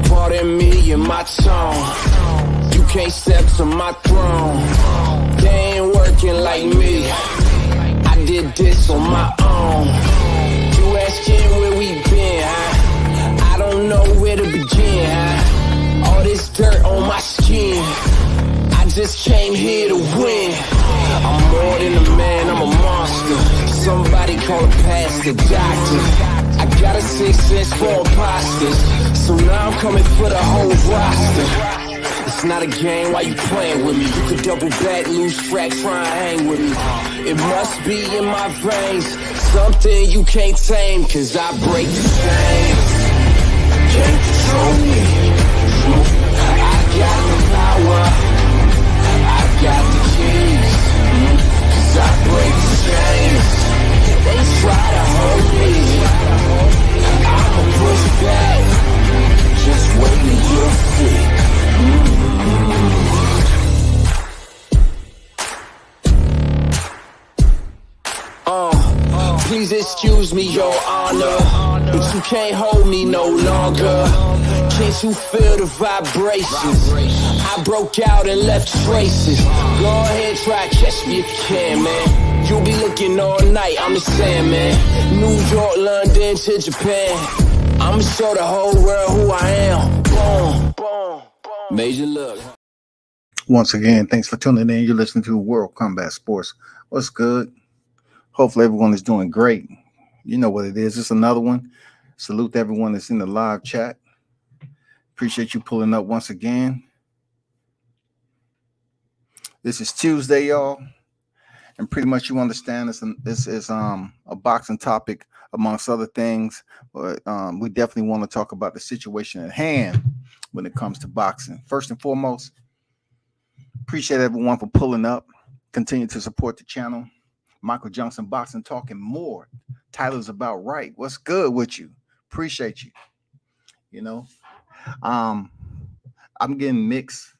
Pardon me and my tone. You can't step to my throne. They ain't working like me. I did this on my own. You asking where we been, huh? I don't know where to begin, huh? All this dirt on my skin. I just came here to win. I'm more than a man, I'm a monster. Somebody call a pastor, doctor. I got a 6th sense for imposters. So now I'm coming for the whole roster. It's not a game, why you playing with me? You could double back, lose track, try and hang with me. It must be in my veins, something you can't tame, cause I break the chains. Can't control me. I got the power, I got the keys, cause I break the chains. They try to hold me, I'ma push back, just wait till you'll see. Please excuse me, your honor, but you can't hold me no longer. Can't you feel the vibrations? I broke out and left traces. Go ahead, try to catch me if you can, man. You'll be looking all night, I'm the Sandman. New York, London to Japan. I'ma show the whole world who I am. Boom, boom, boom. Major look. Once again, thanks for tuning in. You're listening to World Combat Sports. What's good? Hopefully everyone is doing great. You know what it is. It's another one. Salute to everyone that's in the live chat. Appreciate you pulling up once again. This is Tuesday, y'all. And pretty much you understand this is a boxing topic amongst other things. But we definitely want to talk about the situation at hand when it comes to boxing. First and foremost, appreciate everyone for pulling up. Continue to support the channel. Michael Johnson Boxing Talking More. Tyler's about right. What's good with you? Appreciate you. You know, I'm getting mixed,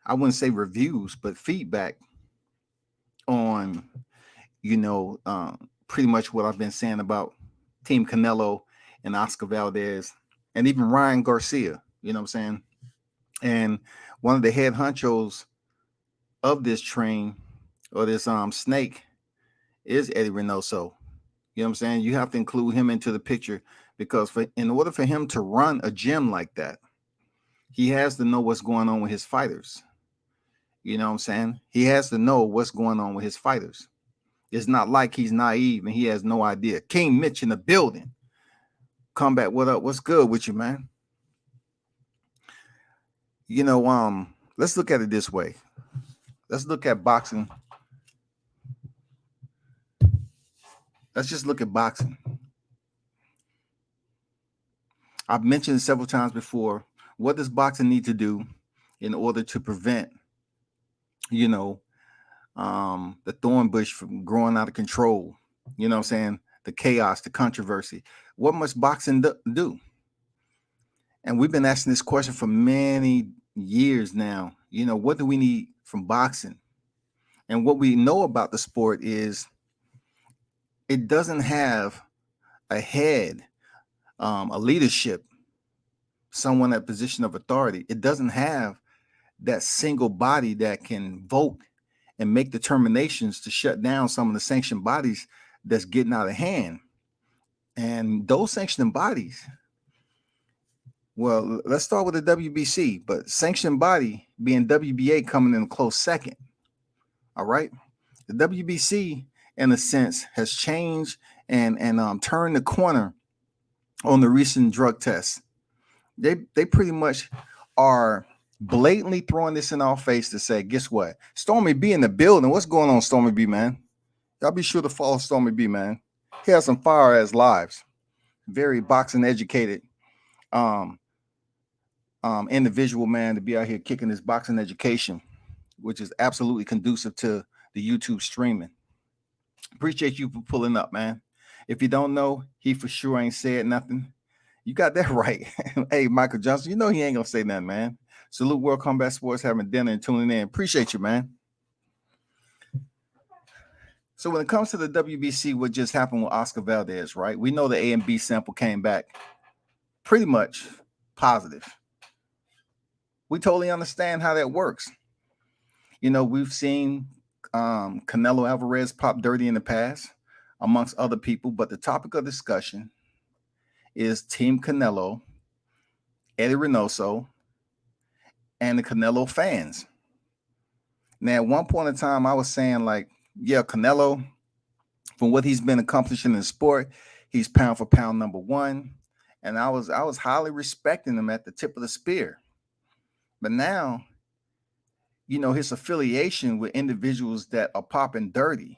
I wouldn't say reviews, but feedback on, pretty much what I've been saying about Team Canelo and Oscar Valdez and even Ryan Garcia, you know what I'm saying? And one of the head honchos of this train or this snake is Eddie Reynoso. You know what I'm saying? You have to include him into the picture because in order for him to run a gym like that, he has to know what's going on with his fighters. You know what I'm saying? He has to know what's going on with his fighters. It's not like he's naive and he has no idea. King Mitch in the building. Combat, what up? What's good with you, man? You know, let's look at it this way. Let's look at boxing. Let's just look at boxing. I've mentioned several times before, what does boxing need to do in order to prevent, the thorn bush from growing out of control? You know what I'm saying? The chaos, the controversy. What must boxing do? And we've been asking this question for many years now. You know, what do we need from boxing? And what we know about the sport is it doesn't have a head, a leadership, someone at position of authority. It doesn't have that single body that can vote and make determinations to shut down some of the sanctioned bodies that's getting out of hand. And those sanctioned bodies, well, let's start with the WBC, but sanctioned body being WBA coming in a close second. All right. The WBC, in a sense, has changed and turned the corner on the recent drug tests. They pretty much are blatantly throwing this in our face to say, guess what? Stormy B in the building. What's going on, Stormy B, man? Y'all be sure to follow Stormy B, man. He has some fire ass lives. Very boxing educated individual, man, to be out here kicking this boxing education, which is absolutely conducive to the YouTube streaming. Appreciate you for pulling up, man. If you don't know, he for sure ain't said nothing. You got that right. Hey, Michael Johnson, you know he ain't gonna say nothing, man. Salute World Combat Sports, having dinner and tuning in. Appreciate you, man. So when it comes to the WBC, what just happened with Oscar Valdez, right? We know the A and B sample came back pretty much positive. We totally understand how that works. We've seen Canelo Alvarez pop dirty in the past, amongst other people, but the topic of discussion is Team Canelo, Eddie Reynoso, and the Canelo fans. Now, at one point in time, I was saying, like, yeah, Canelo, from what he's been accomplishing in the sport, he's pound for pound number one. And I was highly respecting him at the tip of the spear. But now, his affiliation with individuals that are popping dirty,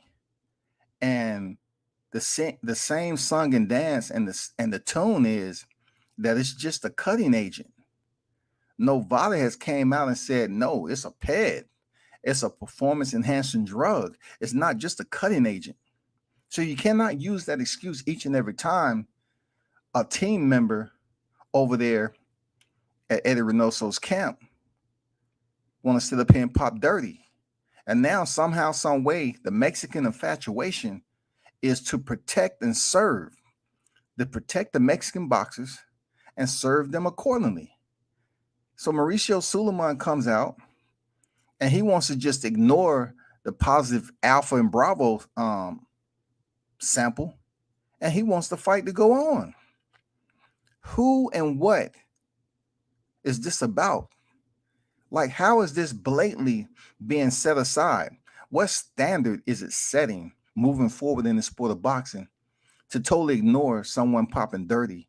and the same song and dance, and the tune is that it's just a cutting agent. Novada has came out and said, no, it's a ped. It's a performance enhancing drug. It's not just a cutting agent. So you cannot use that excuse each and every time a team member over there at Eddie Reynoso's camp want to sit up here and pop dirty. And now somehow, some way, the Mexican infatuation is to protect and serve, to protect the Mexican boxers and serve them accordingly. So Mauricio Suleiman comes out and he wants to just ignore the positive Alpha and Bravo sample, and he wants the fight to go on. Who and what is this about? Like, how is this blatantly being set aside? What standard is it setting moving forward in the sport of boxing to totally ignore someone popping dirty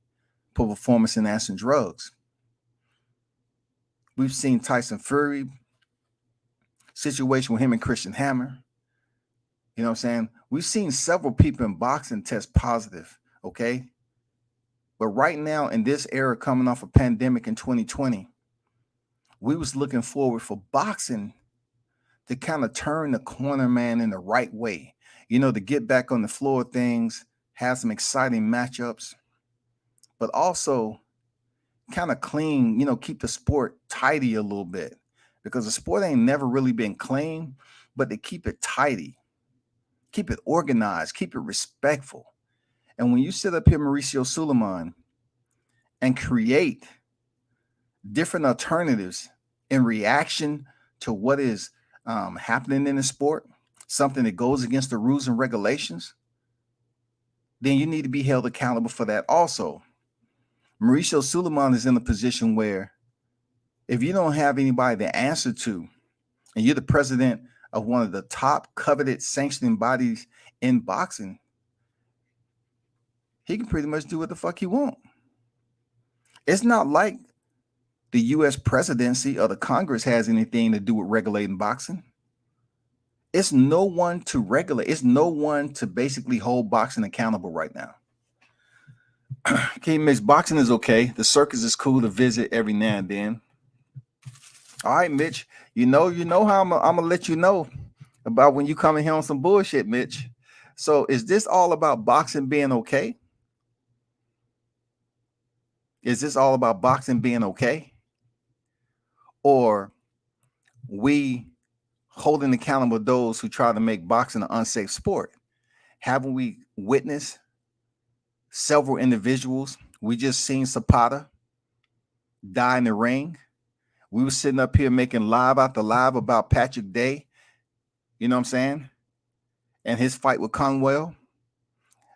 for performance enhancing drugs? We've seen Tyson Fury situation with him and Christian Hammer. You know what I'm saying? We've seen several people in boxing test positive, okay? But right now, in this era coming off a pandemic in 2020, we was looking forward for boxing to kind of turn the corner, man, in the right way. To get back on the floor of things, have some exciting matchups, but also kind of clean, keep the sport tidy a little bit, because the sport ain't never really been clean, but they keep it tidy, keep it organized, keep it respectful. And when you sit up here, Mauricio Suleiman, and create different alternatives in reaction to what is happening in the sport, something that goes against the rules and regulations, then you need to be held accountable for that also. Mauricio Suleiman is in a position where if you don't have anybody to answer to, and you're the president of one of the top coveted sanctioning bodies in boxing, he can pretty much do what the fuck he wants. It's not like the U.S. presidency or the Congress has anything to do with regulating boxing. It's no one to regulate. It's no one to basically hold boxing accountable right now. Okay, Mitch, boxing is okay. The circus is cool to visit every now and then. All right, Mitch, you know how I'm gonna let you know about when you come in here on some bullshit, Mitch. So is this all about boxing being okay? Is this all about boxing being okay? Or we holding accountable those who try to make boxing an unsafe sport? Haven't we witnessed several individuals? We just seen Zapata die in the ring. We were sitting up here making live after live about Patrick Day, you know what I'm saying, and his fight with Conwell.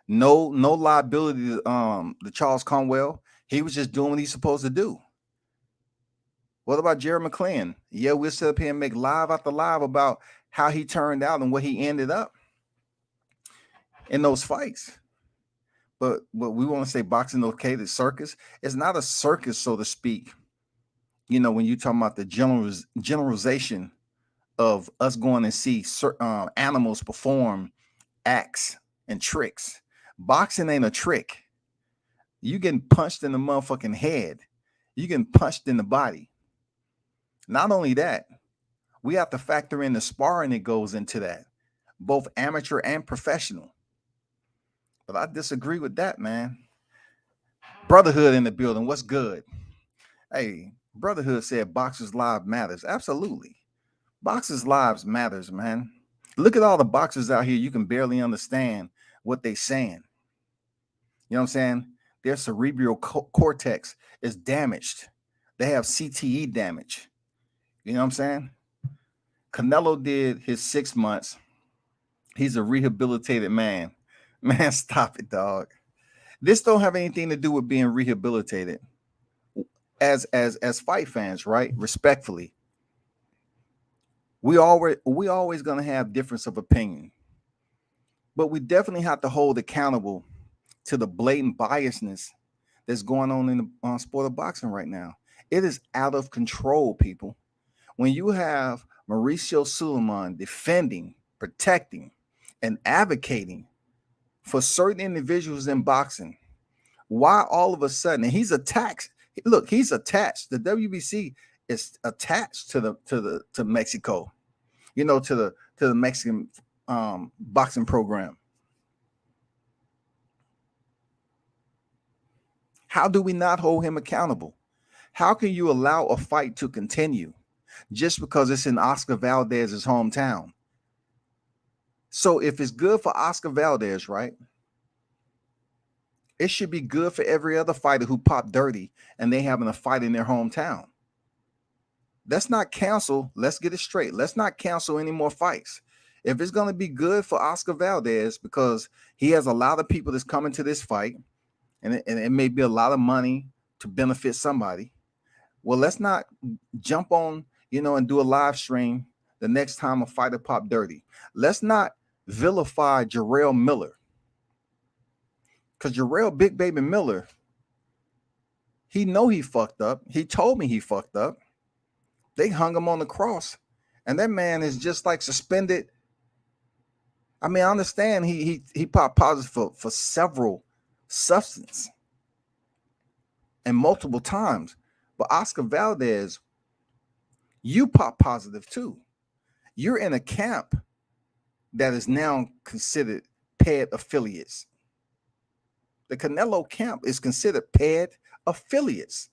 No liability to Charles Conwell. He was just doing what he's supposed to do. What about Jerry McClellan? Yeah, we'll sit up here and make live after live about how he turned out and what he ended up in those fights. But we want to say boxing okay, the circus. It's not a circus, so to speak. When you're talking about the generalization of us going and see animals perform acts and tricks. Boxing ain't a trick. You getting punched in the motherfucking head. You getting punched in the body. Not only that, we have to factor in the sparring that goes into that, both amateur and professional. But I disagree with that, man. Brotherhood in the building. What's good? Hey, Brotherhood said boxers' lives matters. Absolutely. Boxers' lives matters, man. Look at all the boxers out here. You can barely understand what they're saying. You know what I'm saying? Their cerebral cortex is damaged. They have CTE damage. You know what I'm saying? Canelo did his 6 months. He's a rehabilitated man. Man, stop it, dog. This don't have anything to do with being rehabilitated. As fight fans, right? Respectfully, we always gonna have difference of opinion, but we definitely have to hold accountable to the blatant biasness that's going on in the sport of boxing right now. It is out of control, people. When you have Mauricio Suleiman defending, protecting, and advocating for certain individuals in boxing, why all of a sudden, and he's attached? Look, he's attached. The WBC is attached to Mexico, to the Mexican boxing program. How do we not hold him accountable? How can you allow a fight to continue just because it's in Oscar Valdez's hometown? So if it's good for Oscar Valdez, right, it should be good for every other fighter who popped dirty and they having a fight in their hometown. Let's not cancel. Let's get it straight. Let's not cancel any more fights. If it's going to be good for Oscar Valdez because he has a lot of people that's coming to this fight, and it may be a lot of money to benefit somebody, well, let's not jump on, and do a live stream the next time a fighter pop dirty. Let's not vilify Jarrell Miller, because Jarrell Big Baby Miller, he know he fucked up. He told me he fucked up. They hung him on the cross, and that man is just like suspended. I mean, I understand he popped positive for several substances and multiple times, but Oscar Valdez, you pop positive too. You're in a camp that is now considered Ped affiliates. The Canelo camp is considered Ped affiliates.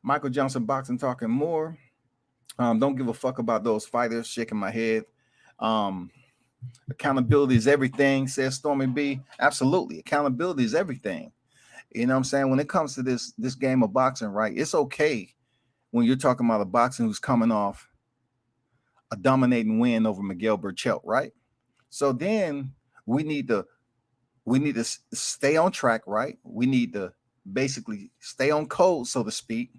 Michael Johnson Boxing talking more. Don't give a fuck about those fighters. Shaking my head. Accountability is everything, says Stormy B. Absolutely. Accountability is everything. You know what I'm saying? When it comes to this game of boxing, right? It's okay when you're talking about a boxer who's coming off a dominating win over Miguel Berchelt, right? So then we need to stay on track, right? We need to basically stay on code, so to speak.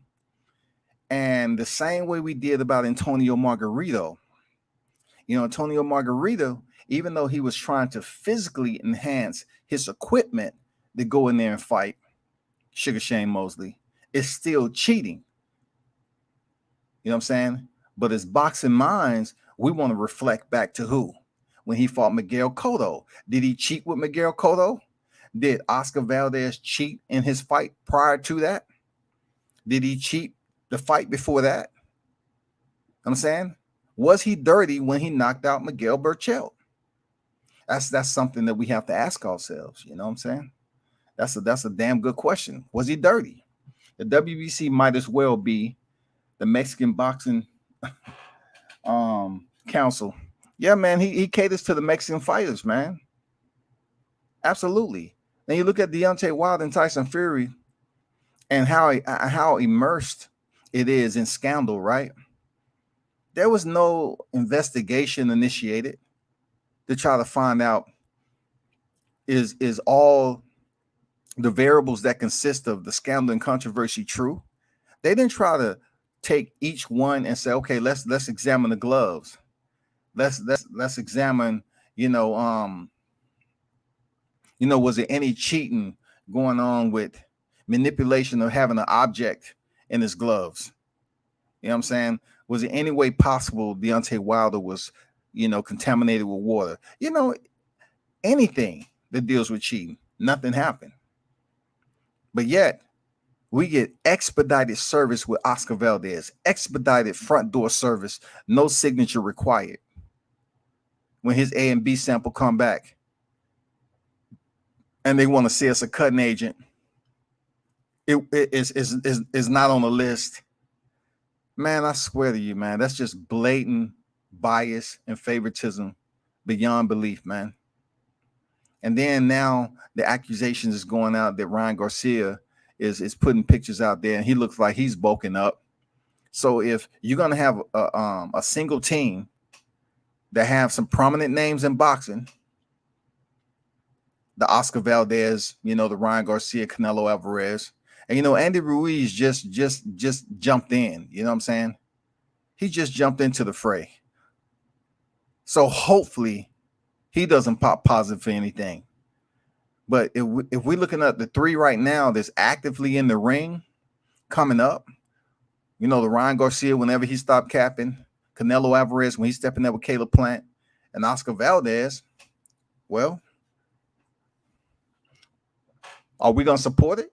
And the same way we did about Antonio Margarito. Antonio Margarito, even though he was trying to physically enhance his equipment to go in there and fight Sugar Shane Mosley, is still cheating. You know what I'm saying? But as boxing minds, we want to reflect back to who? When he fought Miguel Cotto. Did he cheat with Miguel Cotto? Did Oscar Valdez cheat in his fight prior to that? Did he cheat the fight before that? I'm saying, was he dirty when he knocked out Miguel Berchelt? That's something that we have to ask ourselves. You know what I'm saying? That's a damn good question. Was he dirty? The WBC might as well be the Mexican Boxing Council. Yeah, man, he caters to the Mexican fighters, man. Absolutely. Then you look at Deontay Wilder and Tyson Fury and how immersed it is in scandal, right? There was no investigation initiated to try to find out is all the variables that consist of the scandal and controversy true. They didn't try to take each one and say, okay, let's examine the gloves. Let's examine, was there any cheating going on with manipulation of having an object in his gloves? You know what I'm saying? Was there any way possible Deontay Wilder was, contaminated with water? Anything that deals with cheating, nothing happened. But yet, we get expedited service with Oscar Valdez, expedited front door service, no signature required. When his A and B sample come back and they want to say it's a cutting agent, it is not on the list. Man, I swear to you, man, that's just blatant bias and favoritism beyond belief, man. And then now the accusations is going out that Ryan Garcia is putting pictures out there, and he looks like he's bulking up. So if you're gonna have a single team that have some prominent names in boxing, the Oscar Valdez, the Ryan Garcia, Canelo Alvarez, and Andy Ruiz just jumped in. You know what I'm saying? He just jumped into the fray. So hopefully he doesn't pop positive for anything. But if we're looking at the three right now that's actively in the ring coming up, the Ryan Garcia, whenever he stopped capping, Canelo Alvarez, when he's stepping there with Caleb Plant, and Oscar Valdez, well, are we going to support it?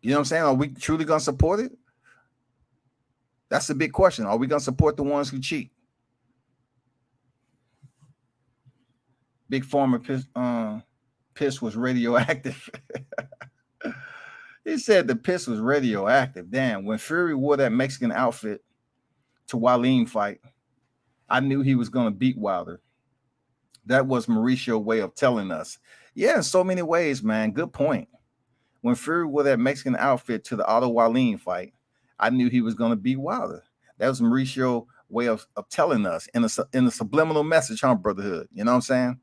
You know what I'm saying? Are we truly going to support it? That's the big question. Are we going to support the ones who cheat? Big Farmer piss was radioactive. He said the piss was radioactive. Damn, when Fury wore that Mexican outfit to Wallin fight, I knew he was going to beat Wilder. That was Mauricio's way of telling us. Yeah, in so many ways, man. Good point. When Fury wore that Mexican outfit to the Otto Wallin fight, I knew he was going to beat Wilder. That was Mauricio's way of telling us in a subliminal message, huh, brotherhood? You know what I'm saying?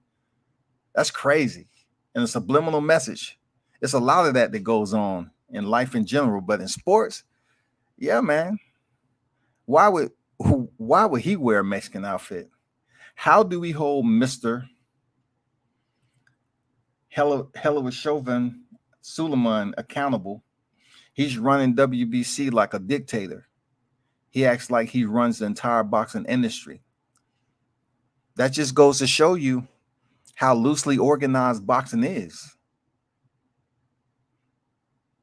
That's crazy. In a subliminal message. It's a lot of that goes on in life in general, but in sports, yeah, man. Why would he wear a Mexican outfit? How do we hold Mr. Chauvin Suleiman accountable? He's running WBC like a dictator. He acts like he runs the entire boxing industry. That just goes to show you how loosely organized boxing is.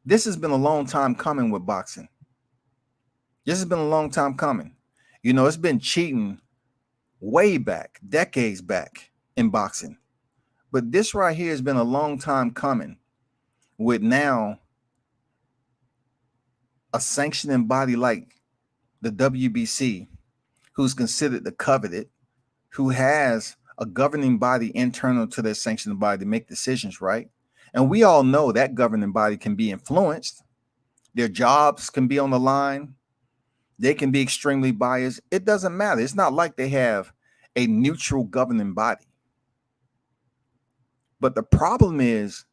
This has been a long time coming with boxing. This has been a long time coming. It's been cheating way back, decades back in boxing. But this right here has been a long time coming with now a sanctioning body like the WBC, who's considered the coveted, who has a governing body internal to their sanctioning body to make decisions, right? And we all know that governing body can be influenced. Their jobs can be on the line. They can be extremely biased. It doesn't matter. It's not like they have a neutral governing body. But the problem is,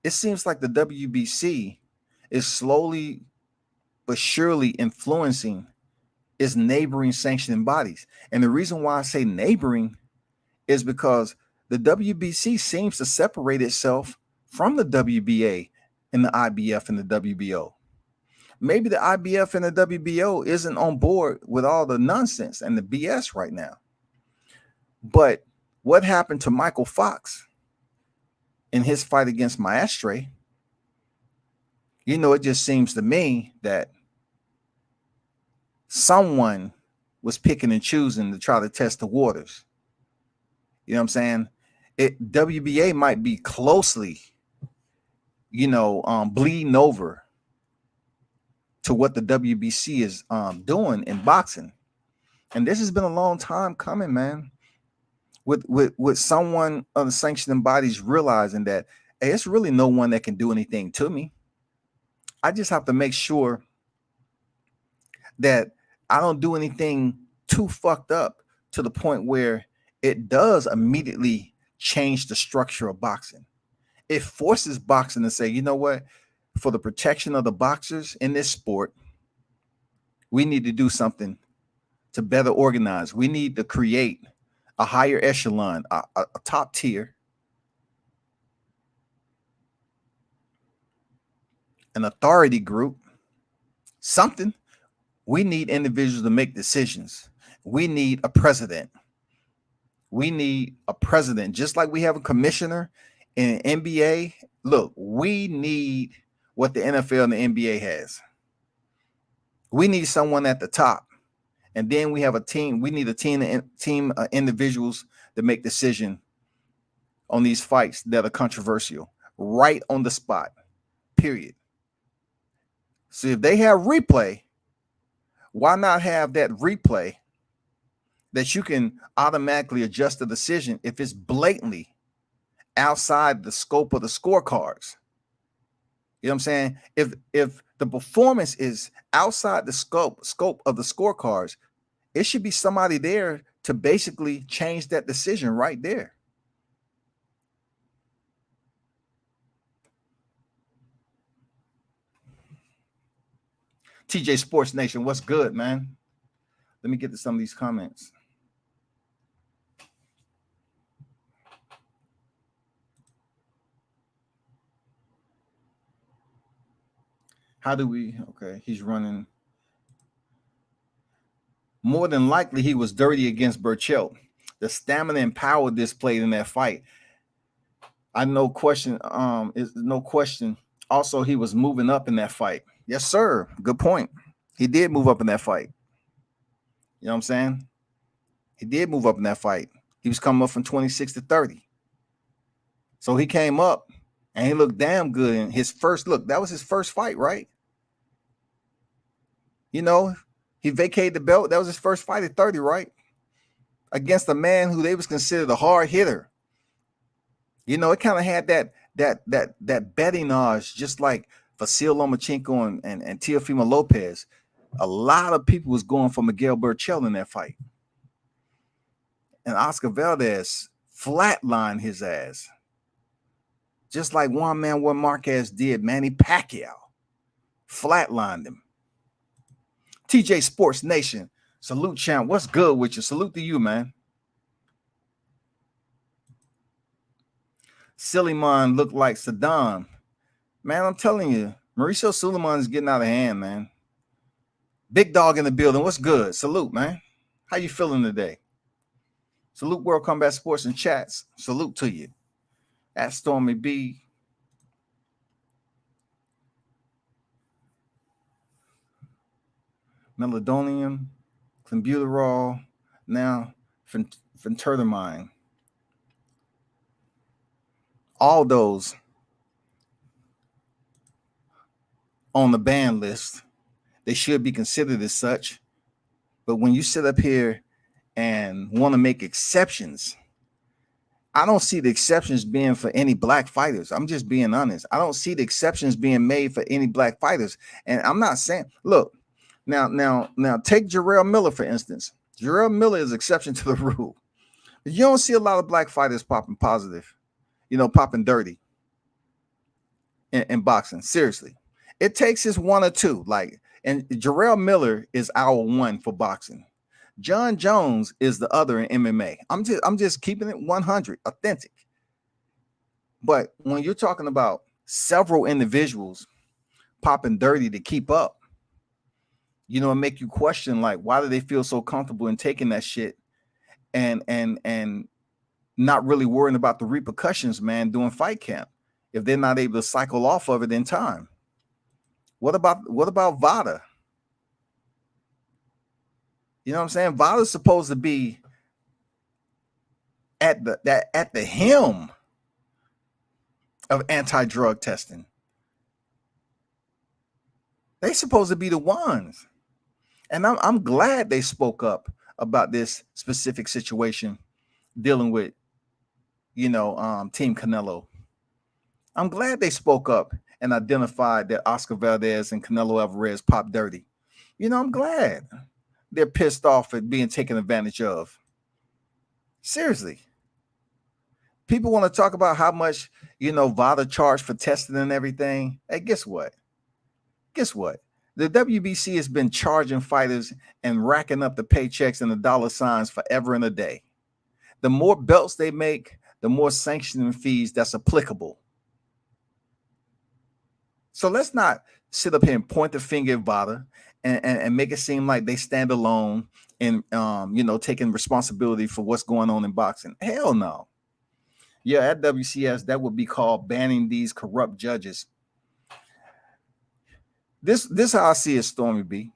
it seems like the WBC is slowly but surely influencing its neighboring sanctioning bodies. And the reason why I say neighboring is because the WBC seems to separate itself from the WBA and the IBF and the WBO. Maybe the IBF and the WBO isn't on board with all the nonsense and the BS right now. But what happened to Michael Fox in his fight against Maestre? It just seems to me that someone was picking and choosing to try to test the waters. You know what I'm saying? WBA might be closely, bleeding over to what the WBC is doing in boxing. And this has been a long time coming, man. With someone on the sanctioning bodies realizing that, hey, it's really no one that can do anything to me. I just have to make sure that I don't do anything too fucked up to the point where it does immediately change the structure of boxing. It forces boxing to say, you know what? For the protection of the boxers in this sport, we need to do something to better organize. We need to create a higher echelon, a top tier, an authority group, something. We need individuals to make decisions. We need a president. We need a president, just like we have a commissioner in NBA. Look, we need what the NFL and the NBA has. We need someone at the top. And then we have a team. We need a team individuals to make decision on these fights that are controversial right on the spot, period. So if they have replay, why not have that replay that you can automatically adjust the decision if it's blatantly outside the scope of the scorecards? You know what I'm saying? If the performance is outside the scope of the scorecards, it should be somebody there to basically change that decision right there. TJ Sports Nation, what's good, man? Let me get to some of these comments. How do we? Okay, he's running. More than likely, he was dirty against Burchell. The stamina and power displayed in that fight, I no question. Is no question. Also, he was moving up in that fight. Yes, sir. Good point. He did move up in that fight. You know what I'm saying? He did move up in that fight. He was coming up from 26 to 30. So he came up and he looked damn good in his first look. That was his first fight, right? You know, he vacated the belt. That was his first fight at 30, right? Against a man who they was considered a hard hitter. You know, it kind of had that bettinage, just like Vasil Lomachenko and Teofimo Lopez. A lot of people was going for Miguel Burchell in that fight. And Oscar Valdez flatlined his ass. Just like Juan Manuel Marquez did Manny Pacquiao. Flatlined him. TJ Sports Nation. Salute, champ. What's good with you? Salute to you, man. Suleiman looked like Saddam. Man, I'm telling you, Mauricio Suleiman is getting out of hand, man. Big dog in the building. What's good? Salute, man. How you feeling today? Salute World Combat Sports and Chats. Salute to you. At Stormy B. Melodonium, clenbuterol, now phentermine. All those on the ban list, they should be considered as such. But when you sit up here and want to make exceptions, I don't see the exceptions being for any black fighters. I'm just being honest. I don't see the exceptions being made for any black fighters. And I'm not saying, look, now take Jarrell Miller, for instance. Jarrell Miller is exception to the rule. You don't see a lot of black fighters popping positive, popping dirty in boxing. Seriously. It takes us one or two. And Jarrell Miller is our one for boxing. John Jones is the other in MMA. I'm just keeping it 100, authentic. But when you're talking about several individuals popping dirty to keep up, it make you question, like, why do they feel so comfortable in taking that shit and not really worrying about the repercussions, man, doing fight camp if they're not able to cycle off of it in time? What about Vada? You know what I'm saying? Vada's supposed to be at the helm of anti-drug testing. They supposed to be the ones. And I'm glad they spoke up about this specific situation dealing with, Team Canelo. I'm glad they spoke up and identified that Oscar Valdez and Canelo Alvarez popped dirty. I'm glad they're pissed off at being taken advantage of. Seriously. People want to talk about how much, VADA charged for testing and everything. Hey, guess what? The WBC has been charging fighters and racking up the paychecks and the dollar signs forever and a day. The more belts they make, the more sanctioning fees that's applicable. So let's not sit up here and point the finger at VADA and make it seem like they stand alone in, taking responsibility for what's going on in boxing. Hell no. Yeah, at WCS, that would be called banning these corrupt judges. This how I see it, Stormy B.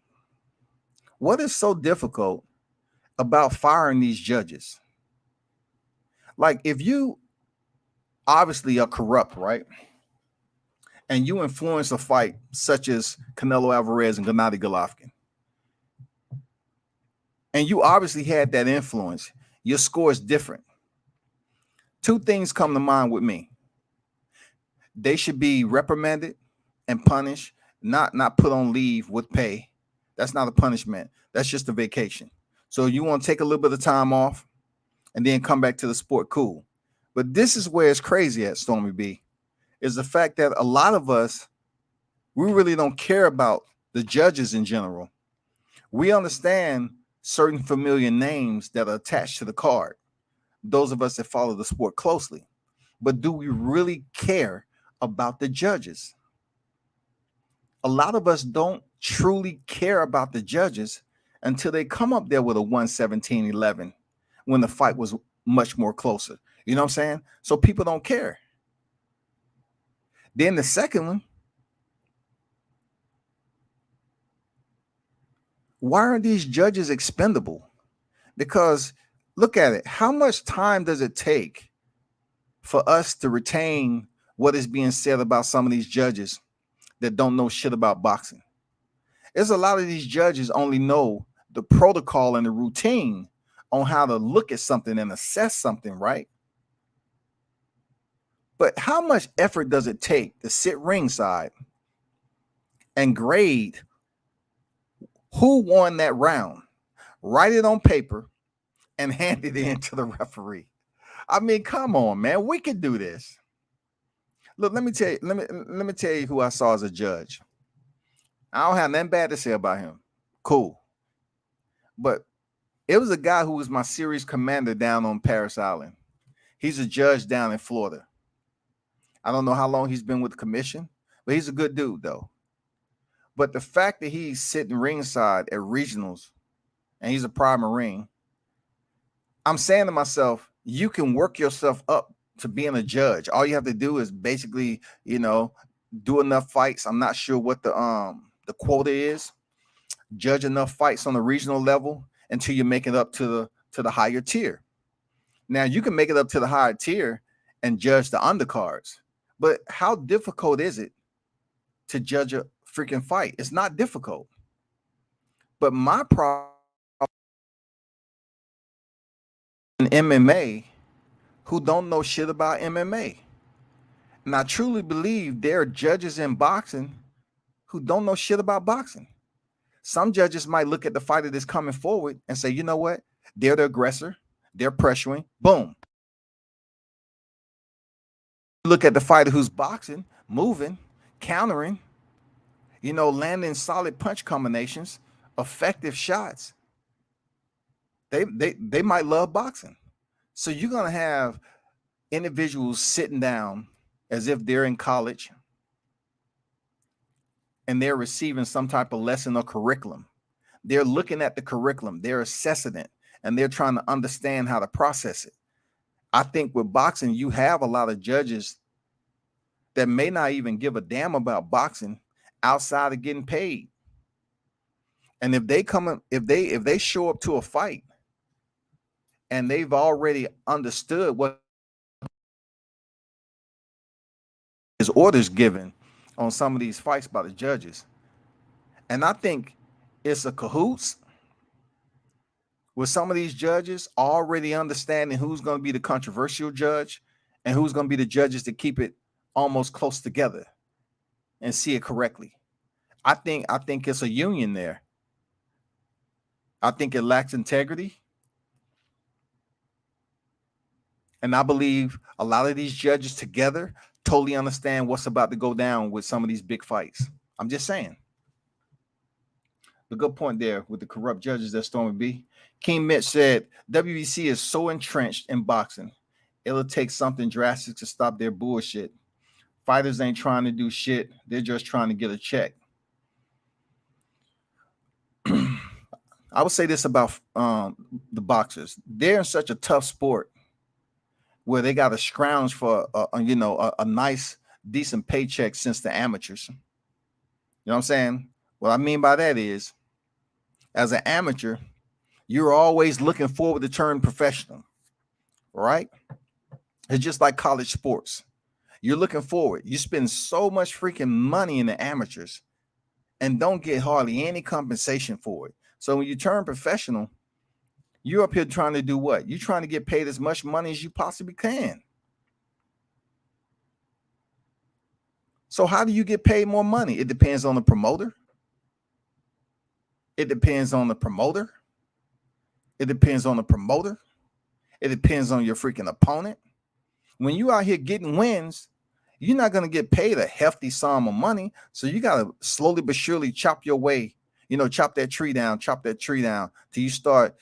What is so difficult about firing these judges? Like, if you obviously are corrupt, right? and you influence a fight such as Canelo Alvarez and Gennady Golovkin, and you obviously had that influence, your score is different. Two things come to mind with me. They should be reprimanded and punished, not put on leave with pay. That's not a punishment. That's just a vacation. So you want to take a little bit of time off and then come back to the sport, cool. But this is where it's crazy at, Stormy B, is the fact that a lot of us, we really don't care about the judges in general. We understand certain familiar names that are attached to the card, those of us that follow the sport closely. But do we really care about the judges? A lot of us don't truly care about the judges until they come up there with a 117-11 when the fight was much more closer. You know what I'm saying? So people don't care. Then the second one, why aren't these judges expendable? Because look at it. How much time does it take for us to retain what is being said about some of these judges that don't know shit about boxing? There's a lot of these judges only know the protocol and the routine on how to look at something and assess something, right? But how much effort does it take to sit ringside and grade who won that round, write it on paper, and hand it in to the referee? I mean, come on, man. We could do this. Look, let me tell you who I saw as a judge. I don't have nothing bad to say about him. Cool. But it was a guy who was my series commander down on Paris Island. He's a judge down in Florida. I don't know how long he's been with the commission, but he's a good dude, though. But the fact that he's sitting ringside at regionals and he's a Pride Marine, I'm saying to myself, you can work yourself up to being a judge. All you have to do is basically, do enough fights. I'm not sure what the quota is. Judge enough fights on the regional level until you make it up to the higher tier. Now you can make it up to the higher tier and judge the undercards, but how difficult is it to judge a freaking fight? It's not difficult. But my problem in MMA who don't know shit about MMA. And I truly believe there are judges in boxing who don't know shit about boxing. Some judges might look at the fighter that's coming forward and say, you know what? They're the aggressor. They're pressuring. Boom. Look at the fighter who's boxing, moving, countering, landing solid punch combinations, effective shots. They might love boxing. So you're going to have individuals sitting down as if they're in college and they're receiving some type of lesson or curriculum. They're looking at the curriculum, they're assessing it, and they're trying to understand how to process it. I think with boxing, you have a lot of judges that may not even give a damn about boxing outside of getting paid. And if they show up to a fight and they've already understood what his orders given on some of these fights by the judges, and I think it's a cahoots with some of these judges already understanding who's going to be the controversial judge and who's going to be the judges that keep it almost close together and see it correctly. I think it's a union there. I think it lacks integrity. And I believe a lot of these judges together totally understand what's about to go down with some of these big fights. I'm just saying. The good point there with the corrupt judges that Stormy B. King Mitch said, WBC is so entrenched in boxing, it'll take something drastic to stop their bullshit. Fighters ain't trying to do shit. They're just trying to get a check. I would say this about the boxers. They're in such a tough sport where they got to scrounge for a nice, decent paycheck since the amateurs. You know what I'm saying? What I mean by that is, as an amateur, you're always looking forward to turn professional, right? It's just like college sports. You're looking forward. You spend so much freaking money in the amateurs and don't get hardly any compensation for it. So when you turn professional, you're up here trying to do what? You're trying to get paid as much money as you possibly can. So how do you get paid more money? It depends on the promoter. It depends on the promoter. It depends on the promoter. It depends on your freaking opponent. When you out here getting wins, you're not going to get paid a hefty sum of money. So you got to slowly but surely chop your way, chop that tree down till you start,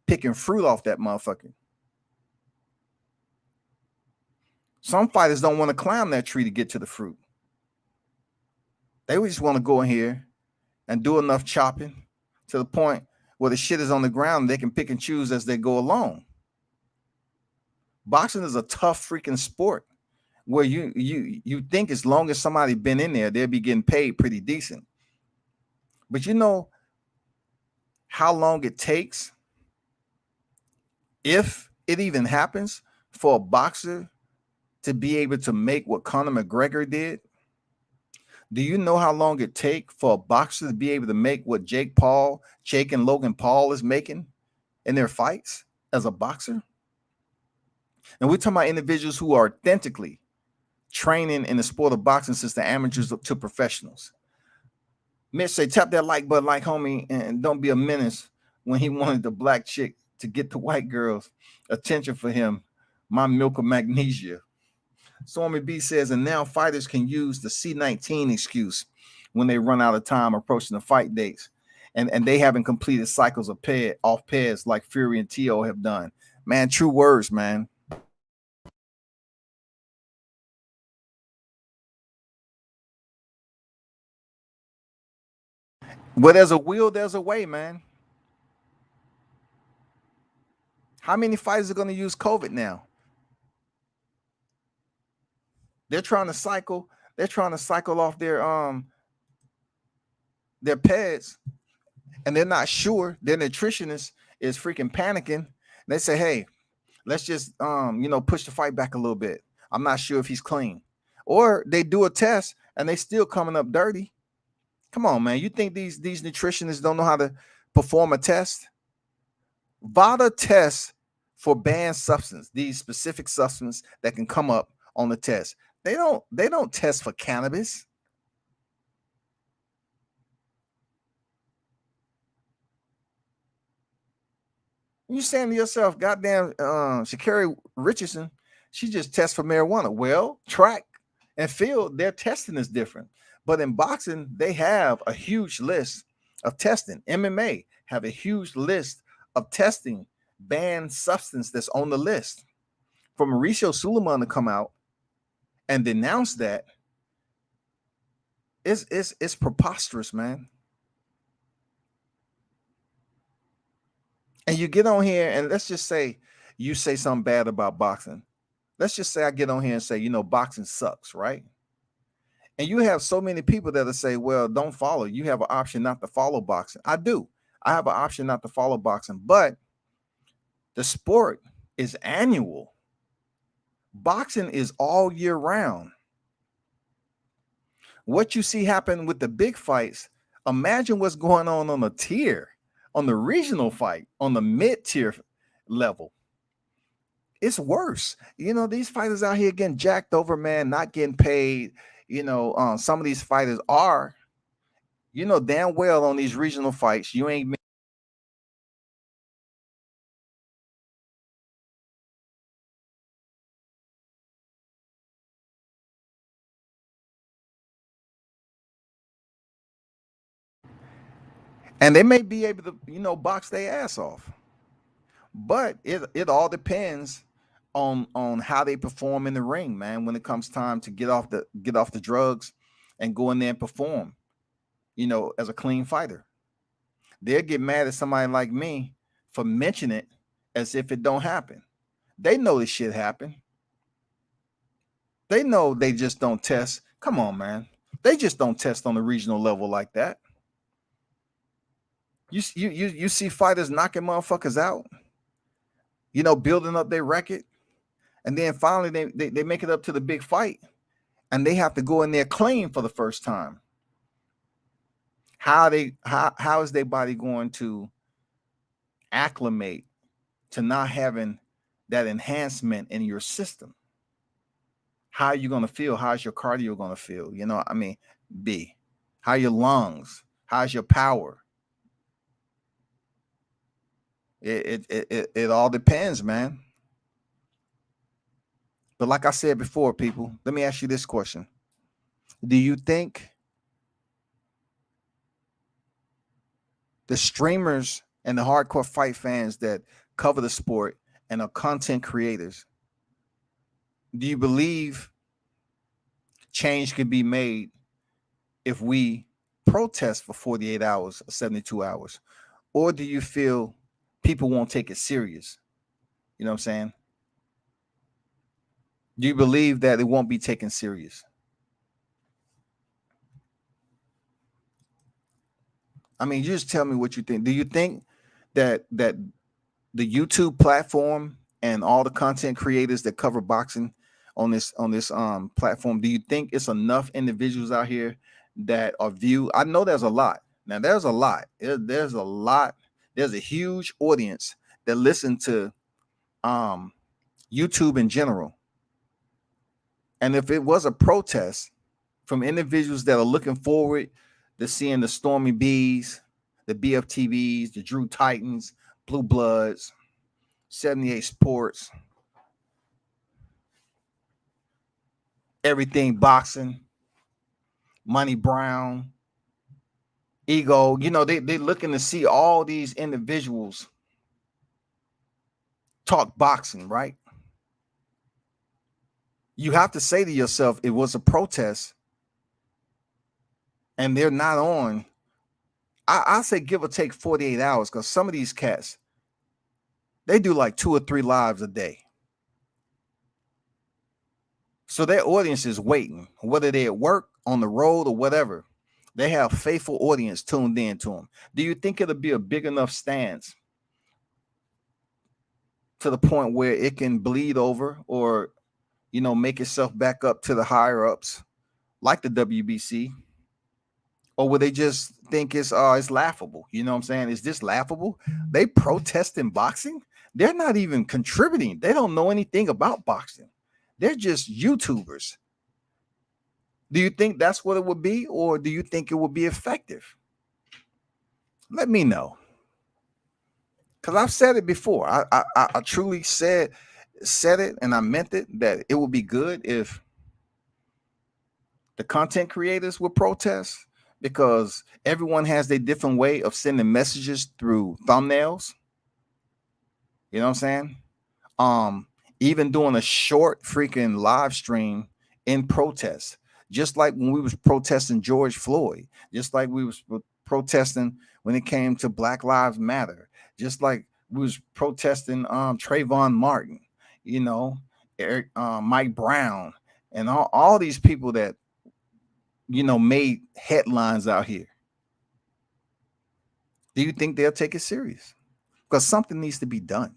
picking fruit off that motherfucker. Some fighters don't want to climb that tree to get to the fruit. They just want to go in here and do enough chopping to the point where the shit is on the ground and they can pick and choose as they go along. Boxing is a tough freaking sport where you think as long as somebody been in there, they'll be getting paid pretty decent. But you know how long it takes, if it even happens, for a boxer to be able to make what Conor McGregor did? Do you know how long it takes for a boxer to be able to make what Jake and Logan Paul is making in their fights as a boxer? And we're talking about individuals who are authentically training in the sport of boxing since the amateurs to professionals. Mitch say, tap that like button, like homie, and don't be a menace when he wanted the black chick to get the white girls' attention for him. My milk of magnesia. Stormy B says, and now fighters can use the C19 excuse when they run out of time approaching the fight dates. And they haven't completed cycles of off pairs like Fury and T.O. have done. Man, true words, man. Where there's a will, there's a way, man. How many fighters are going to use COVID now? They're trying to cycle off their Peds, and they're not sure. Their nutritionist is freaking panicking. They say, hey, let's just push the fight back a little bit. I'm not sure if he's clean. Or they do a test and they still coming up dirty. Come on, man. You think these nutritionists don't know how to perform a test? VADA tests for banned substance, these specific substances that can come up on the test. They don't test for cannabis. You saying to yourself, goddamn, Sha'Carri Richardson, she just tests for marijuana. Well, track and field, their testing is different. But in boxing, they have a huge list of testing. MMA have a huge list of testing banned substance that's on the list. For Mauricio Suleiman to come out and denounce that, it's preposterous, man. And you get on here and let's just say you say something bad about boxing. Let's just say I get on here and say, boxing sucks, right? And you have so many people that'll say, well, don't follow. You have an option not to follow boxing. I do. I have an option not to follow boxing, but the sport is annual. Boxing is all year round. What you see happen with the big fights, imagine what's going on a tier, on the regional fight, on the mid-tier level. It's worse. These fighters out here getting jacked over, man, not getting paid. Some of these fighters are, damn well on these regional fights, you ain't. And they may be able to, box their ass off. But it all depends on how they perform in the ring, man, when it comes time to get off the drugs and go in there and perform, as a clean fighter. They'll get mad at somebody like me for mentioning it as if it don't happen. They know this shit happened. They know they just don't test. Come on, man. They just don't test on the regional level like that. You see fighters knocking motherfuckers out, building up their record, And then finally they make it up to the big fight, and they have to go in there clean for the first time. How is their body going to acclimate to not having that enhancement in your system? How are you going to feel? How's your cardio going to feel? I mean, how your lungs? How's your power? It all depends, man. But like I said before, people, let me ask you this question. Do you think the streamers and the hardcore fight fans that cover the sport and are content creators, do you believe change could be made if we protest for 48 hours or 72 hours? Or do you feel people won't take it serious? You know what I'm saying? Do you believe that it won't be taken serious? I mean, you just tell me what you think. Do you think that the YouTube platform and all the content creators that cover boxing on this platform, do you think it's enough individuals out here that are viewed? I know there's a lot. Now there's a lot. There's a lot. There's a huge audience that listen to YouTube in general. And if it was a protest from individuals that are looking forward to seeing the Stormy B's, the BFTVs, the Drew Titans, Blue Bloods, 78 Sports, Everything Boxing, Money Brown, Ego, they looking to see all these individuals talk boxing, right? You have to say to yourself, it was a protest and they're not on. I say give or take 48 hours, because some of these cats, they do like 2 or 3 lives a day. So their audience is waiting, whether they're at work, on the road, or whatever. They have faithful audience tuned in to them. Do you think it'll be a big enough stance to the point where it can bleed over or, make itself back up to the higher ups like the WBC? Or would they just think it's laughable? You know what I'm saying? Is this laughable? They protest in boxing? They're not even contributing. They don't know anything about boxing. They're just YouTubers. Do you think that's what it would be, or do you think it would be effective? Let me know. Because I've said it before. I truly said it, and I meant it, that it would be good if the content creators would protest, because everyone has their different way of sending messages through thumbnails. You know what I'm saying? Even doing a short freaking live stream in protest, just like when we was protesting George Floyd, just like we was protesting when it came to Black Lives Matter, just like we was protesting Trayvon Martin, Eric, Mike Brown, and all these people that made headlines out here. Do you think they'll take it serious? Because something needs to be done.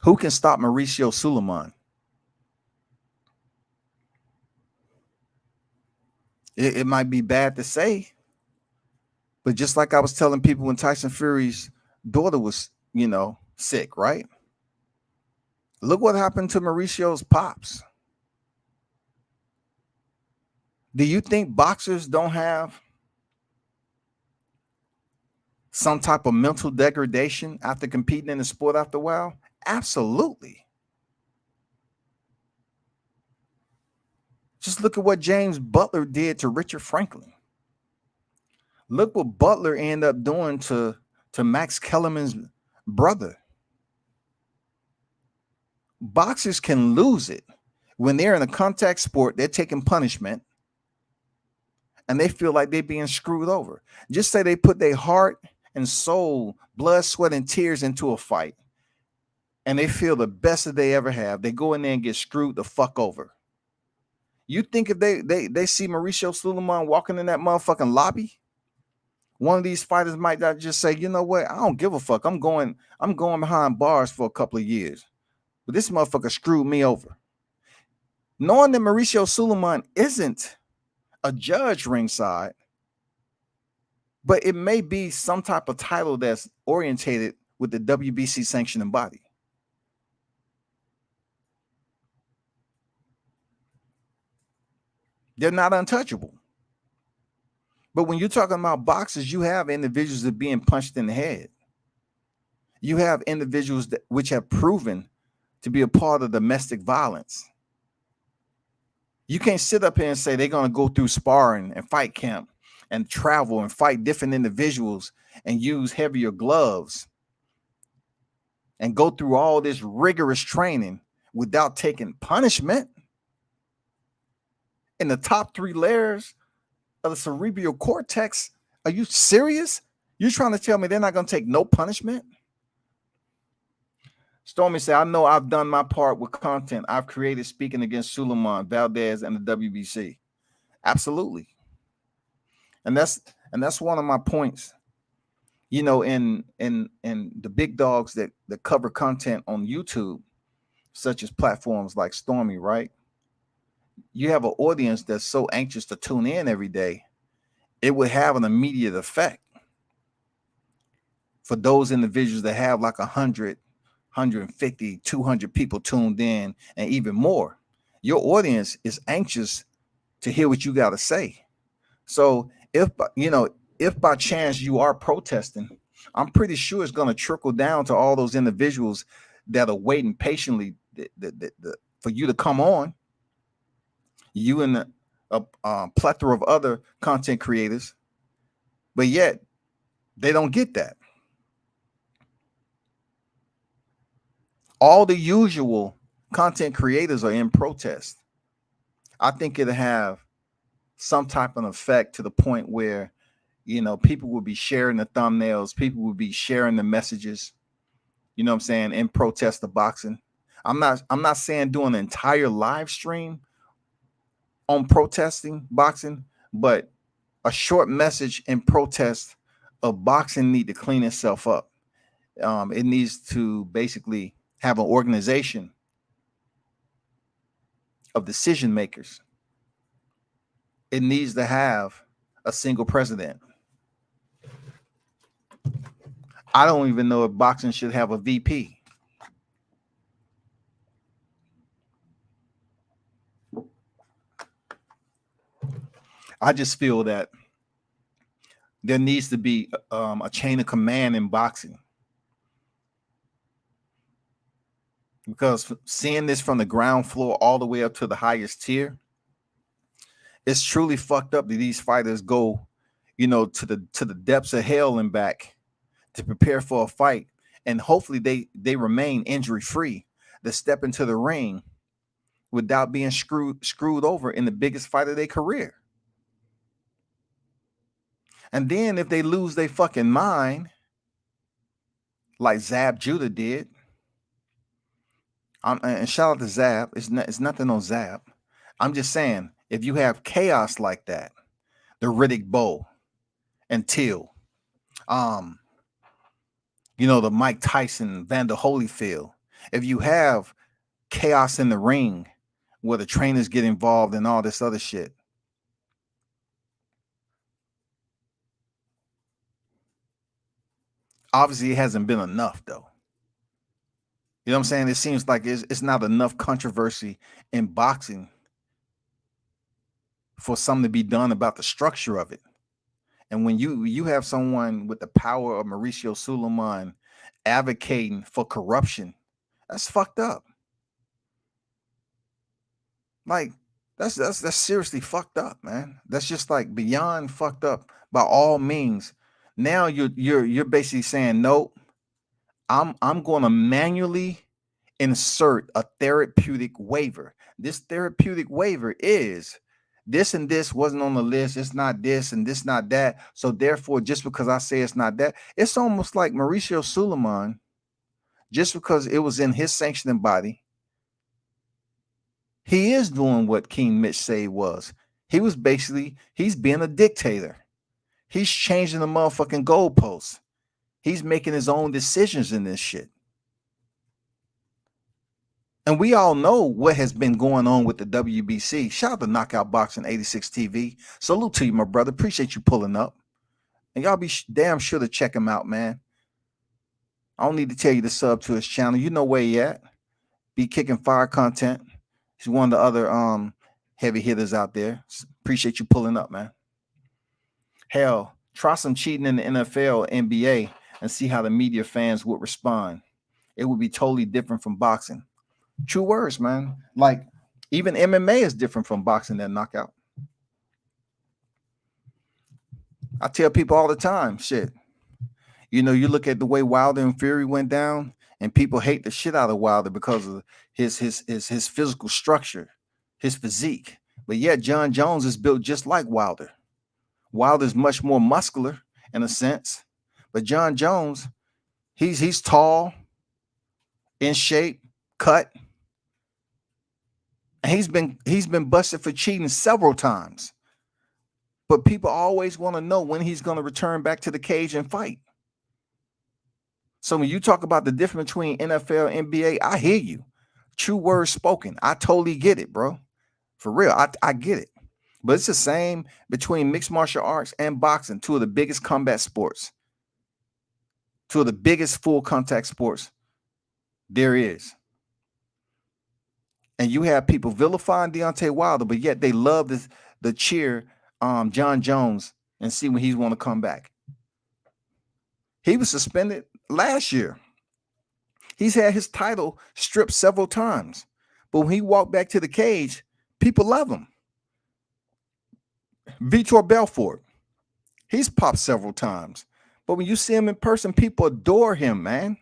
Who can stop Mauricio Suleiman? It might be bad to say, but just like I was telling people when Tyson Fury's daughter was, sick, right? Look what happened to Mauricio's pops. Do you think boxers don't have some type of mental degradation after competing in the sport after a while? Absolutely. Just look at what James Butler did to Richard Franklin. Look what Butler ended up doing to Max Kellerman's brother. Boxers can lose it when they're in a contact sport. They're taking punishment and they feel like they're being screwed over. Just say they put their heart and soul, blood, sweat, and tears into a fight, and they feel the best that they ever have. They go in there and get screwed the fuck over. You think if they see Mauricio Suleiman walking in that motherfucking lobby One of these fighters might not just say, you know what, I don't give a fuck. I'm going behind bars for a couple of years. But this motherfucker screwed me over. Knowing that Mauricio Suleiman isn't a judge ringside, but it may be some type of title that's orientated with the WBC sanctioning body. They're not untouchable. But when you're talking about boxers, you have individuals that are being punched in the head. You have individuals that which have proven to be a part of domestic violence. You can't sit up here and say they're going to go through sparring and fight camp and travel and fight different individuals and use heavier gloves and go through all this rigorous training without taking punishment. In the top 3 layers of the cerebral cortex, are you serious? You're trying to tell me they're not going to take no punishment? Stormy said, I know I've done my part with content I've created speaking against Suleiman, Valdez, and the WBC. Absolutely. And that's one of my points. You know, in the big dogs that cover content on YouTube, such as platforms like Stormy, right? You have an audience that's so anxious to tune in every day, it would have an immediate effect for those individuals that have like 100, 150, 200 people tuned in and even more. Your audience is anxious to hear what you got to say. So if by chance you are protesting, I'm pretty sure it's going to trickle down to all those individuals that are waiting patiently for you to come on. You and a plethora of other content creators, but yet they don't get that. All the usual content creators are in protest. I think it'll have some type of effect to the point where, you know, people will be sharing the thumbnails, people will be sharing the messages, you know what I'm saying, in protest of boxing. I'm not saying doing an entire live stream on protesting boxing, but a short message in protest of boxing need to clean itself up. It needs to basically have an organization of decision makers. It needs to have a single president. I don't even know if boxing should have a VP. I just feel that there needs to be a chain of command in boxing. Because seeing this from the ground floor all the way up to the highest tier, it's truly fucked up that these fighters go, you know, to the depths of hell and back to prepare for a fight, and hopefully they remain injury free to step into the ring without being screwed over in the biggest fight of their career. And then if they lose their fucking mind, like Zab Judah did, and shout out to Zab, it's nothing on Zab. I'm just saying, if you have chaos like that, the Riddick Bowe and Till, you know, the Mike Tyson, Vander Holyfield, if you have chaos in the ring where the trainers get involved and all this other shit, obviously it hasn't been enough though. You know what I'm saying? It seems like it's not enough controversy in boxing for something to be done about the structure of it. And when you have someone with the power of Mauricio Suleiman advocating for corruption, that's fucked up. Like that's seriously fucked up, man. That's just like beyond fucked up by all means. Now you're basically saying, nope, I'm going to manually insert a therapeutic waiver. This therapeutic waiver is this and this wasn't on the list. It's not this and this not that. So therefore, just because I say it's not that, it's almost like Mauricio Suleiman, just because it was in his sanctioning body, he is doing what King Mitch said was. He's being a dictator. He's changing the motherfucking goalposts. He's making his own decisions in this shit. And we all know what has been going on with the WBC. Shout out to Knockout Boxing 86 TV. Salute to you, my brother. Appreciate you pulling up. And y'all be damn sure to check him out, man. I don't need to tell you to sub to his channel. You know where he at. Be kicking fire content. He's one of the other heavy hitters out there. Appreciate you pulling up, man. Hell, try some cheating in the NFL, NBA, and see how the media fans would respond. It would be totally different from boxing. True words, man. Like, even MMA is different from boxing and knockout. I tell people all the time, shit. You know, you look at the way Wilder and Fury went down, and people hate the shit out of Wilder because of his physical structure, his physique. But yet, John Jones is built just like Wilder. Wilder's much more muscular in a sense, but John Jones, he's tall, in shape, cut. He's been busted for cheating several times. But people always want to know when he's going to return back to the cage and fight. So when you talk about the difference between NFL and NBA, I hear you. True words spoken. I totally get it, bro. For real, I get it. But it's the same between mixed martial arts and boxing, two of the biggest combat sports, two of the biggest full contact sports there is. And you have people vilifying Deontay Wilder, but yet they love the cheer John Jones and see when he's want to come back. He was suspended last year. He's had his title stripped several times. But when he walked back to the cage, people love him. Vitor Belfort, he's popped several times. But when you see him in person, people adore him, man.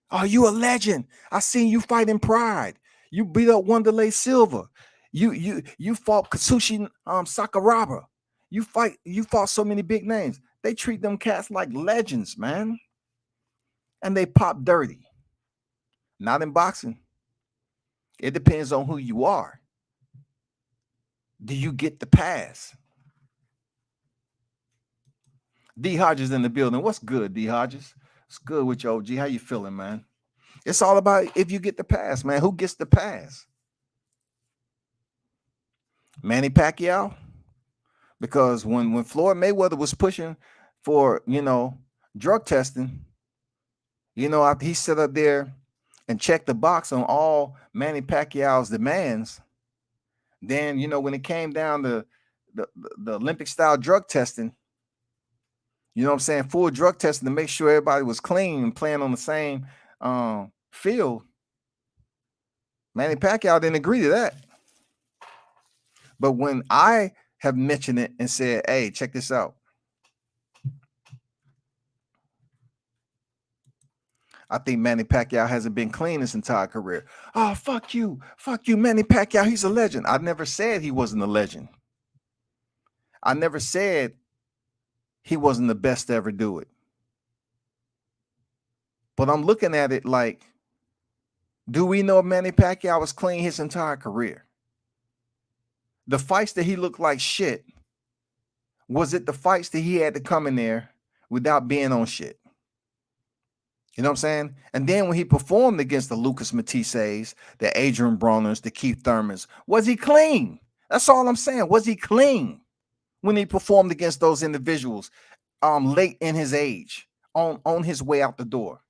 Oh, you a legend. I seen you fight in Pride. You beat up Wanderlei Silva. You fought Katsushi Sakuraba. You fought so many big names. They treat them cats like legends, man. And they pop dirty. Not in boxing. It depends on who you are. Do you get the pass? D Hodges in the building. What's good, D Hodges? It's good with you, OG. How you feeling, man? It's all about if you get the pass, man. Who gets the pass? Manny Pacquiao? Because when Floyd Mayweather was pushing for, drug testing, he sat up there and checked the box on all Manny Pacquiao's demands. Then, when it came down to the Olympic style drug testing, you know what I'm saying? Full drug testing to make sure everybody was clean and playing on the same field. Manny Pacquiao didn't agree to that. But when I have mentioned it and said, hey, check this out. I think Manny Pacquiao hasn't been clean his entire career. Oh, fuck you, Manny Pacquiao. He's a legend. I never said he wasn't a legend. I never said he wasn't the best to ever do it. But I'm looking at it like, do we know Manny Pacquiao was clean his entire career? The fights that he looked like shit, was it the fights that he had to come in there without being on shit? You know what I'm saying? And then when he performed against the Lucas Matisses, the Adrian Broners, the Keith Thurmans, was he clean? That's all I'm saying. Was he clean when he performed against those individuals late in his age, on his way out the door?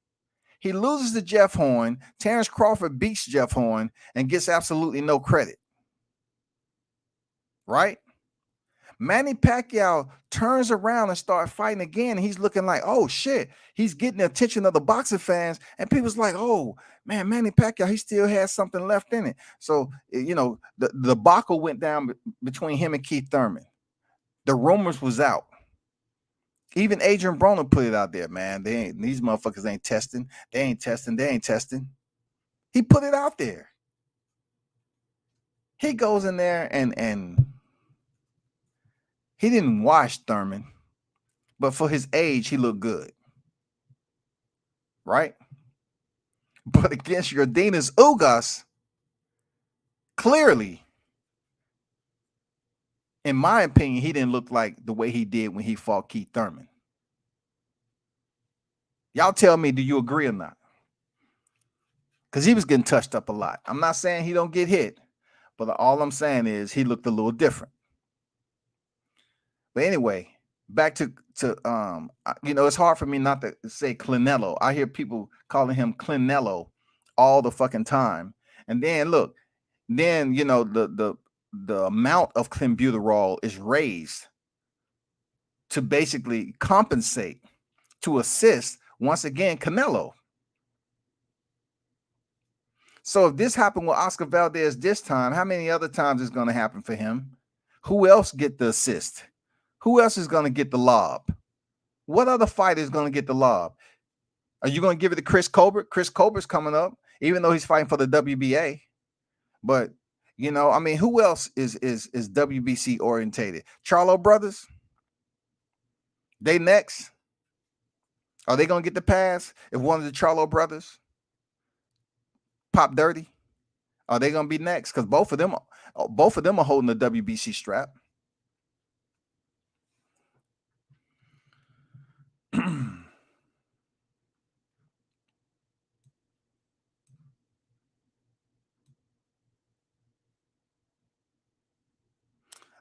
He loses to Jeff Horn. Terrence Crawford beats Jeff Horn and gets absolutely no credit. Right? Manny Pacquiao turns around and starts fighting again. And he's looking like, oh, shit. He's getting the attention of the boxing fans. And people's like, oh, man, Manny Pacquiao, he still has something left in it. So, the debacle went down between him and Keith Thurman. The rumors was out. Even Adrian Broner put it out there, man. These motherfuckers ain't testing. They ain't testing. He put it out there. He goes in there and he didn't wash Thurman, but for his age, he looked good. Right? But against Yordenis Ugas, clearly, In my opinion, he didn't look like the way he did when he fought Keith Thurman. Y'all tell me, do you agree or not? Because he was getting touched up a lot. I'm not saying he don't get hit, but all I'm saying is he looked a little different. But anyway, back to it's hard for me not to say Clinello. I hear people calling him Clinello all the fucking time. And then look, then the amount of clenbuterol is raised to basically compensate, to assist once again Canelo. So if this happened with Oscar Valdez this time, how many other times is going to happen for him? Who else get the assist? Who else is going to get the lob? What other fighter is going to get the lob? Are you going to give it to Chris Colbert? Chris Colbert's coming up, even though he's fighting for the WBA. But who else is WBC orientated? Charlo brothers? They next? Are they going to get the pass if one of the Charlo brothers pop dirty? Are they going to be next? Because both of them are holding the WBC strap.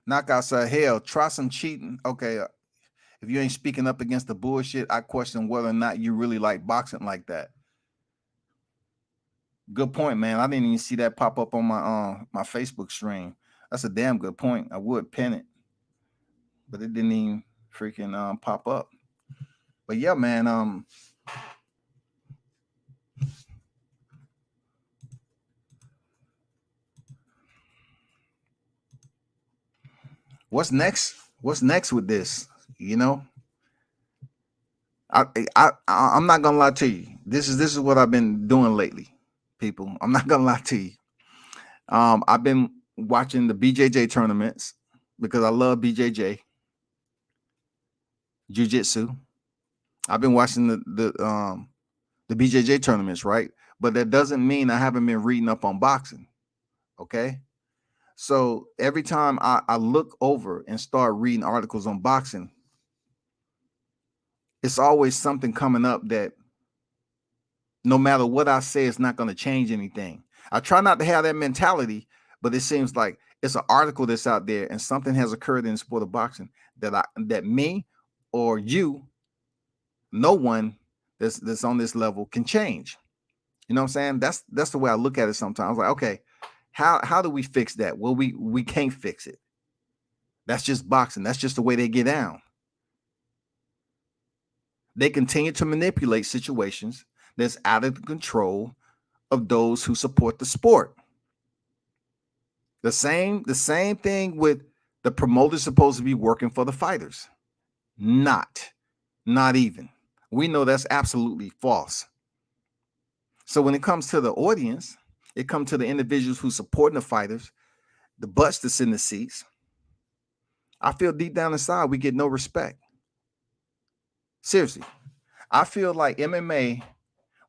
Knockout said, hell, try some cheating. Okay, if you ain't speaking up against the bullshit, I question whether or not you really like boxing like that. Good point, man. I didn't even see that pop up on my Facebook stream. That's a damn good point. I would pin it, but it didn't even freaking pop up. But yeah, man. What's next? What's next with this? I'm not gonna lie to you. This is what I've been doing lately, people. I'm not gonna lie to you. I've been watching the BJJ tournaments because I love BJJ jiu-jitsu. I've been watching the BJJ tournaments, right? But that doesn't mean I haven't been reading up on boxing. Okay. So every time I look over and start reading articles on boxing, it's always something coming up that no matter what I say, it's not going to change anything. I try not to have that mentality, but it seems like it's an article that's out there and something has occurred in the sport of boxing that me or you, no one that's on this level can change. You know what I'm saying? That's the way I look at it sometimes. Like, okay, how do we fix that? Well, we can't fix it. That's just boxing. That's just the way they get down. They continue to manipulate situations that's out of the control of those who support the sport. The same thing with the promoters supposed to be working for the fighters. Not even. We know that's absolutely false. So when it comes to the audience, it comes to the individuals who supporting the fighters, the butts that's in the seats. I feel deep down inside we get no respect. Seriously. I feel like MMA,